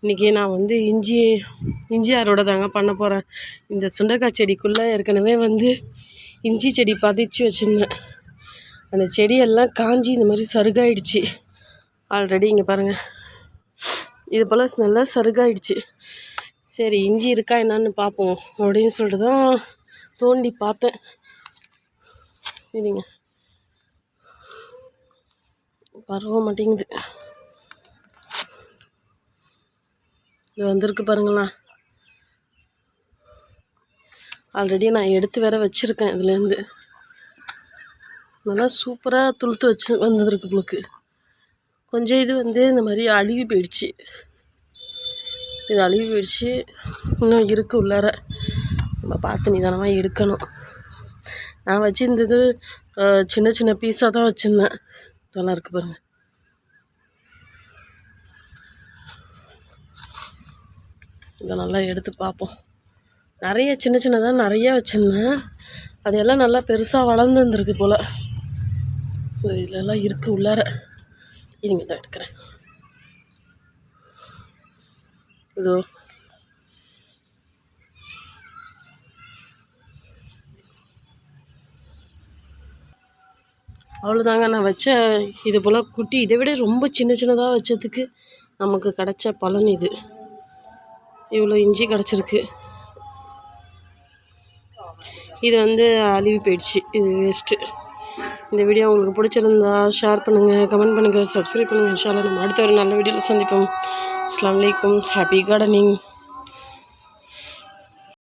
இன்றைக்கி நான் வந்து இஞ்சி அறுவடை தாங்க பண்ண போகிறேன். இந்த சுண்டைக்காய் செடிக்குள்ளே ஏற்கனவே வந்து இஞ்சி செடி பதிச்சு வச்சுருந்தேன். அந்த செடியெல்லாம் காஞ்சி இந்த மாதிரி சருகாயிடுச்சு. ஆல்ரெடி இங்கே பாருங்கள், இது போல் நல்லா சருகாயிடுச்சு. சரி, இஞ்சி இருக்கா என்னான்னு பார்ப்போம் அப்படின்னு சொல்லிட்டு தான் தோண்டி பார்த்தேன். சரிங்க, பரவ மாட்டேங்குது. இது வந்திருக்கு பாருங்களா. ஆல்ரெடி நான் எடுத்து வேற வச்சுருக்கேன். இதுலேருந்து நல்லா சூப்பராக துளுத்து வச்சு வந்திருக்கு புளுக்கு. கொஞ்சம் இது வந்து இந்த மாதிரி அழுகி போயிடுச்சு. இது அழுகி போயிடுச்சு, இன்னும் இருக்குது உள்ளார. நம்ம பார்த்து நிதானமாக எடுக்கணும். நான் வச்சுருந்தது சின்ன சின்ன பீஸாக தான் வச்சுருந்தேன். இதெல்லாம் இருக்குது பாருங்கள். இதை நல்லா எடுத்து பார்ப்போம். நிறைய சின்ன சின்னதாக நிறையா வச்சுருந்தேன். அதெல்லாம் நல்லா பெருசாக வளர்ந்துருந்துருக்கு போல். இதெல்லாம் இருக்குது உள்ளார. இருங்க தான் எடுக்கிறேன். இதோ அவ்வளோதாங்க நான் வச்ச இது போல் குட்டி. இதை விட ரொம்ப சின்ன சின்னதாக வச்சதுக்கு நமக்கு கிடச்ச பலன் இது. இவ்வளோ இஞ்சி கிடச்சிருக்கு. இது வந்து அழுவி போயிடுச்சு, இது வேஸ்ட்டு. இந்த வீடியோ உங்களுக்கு பிடிச்சிருந்தா ஷேர் பண்ணுங்கள், கமெண்ட் பண்ணுங்கள், சப்ஸ்கிரைப் பண்ணுங்கள். இன்ஷா அல்லாஹ் நம்ம அடுத்த ஒரு நல்ல வீடியோவில் சந்திப்போம். அஸ்ஸலாமு அலைக்கும். Happy gardening.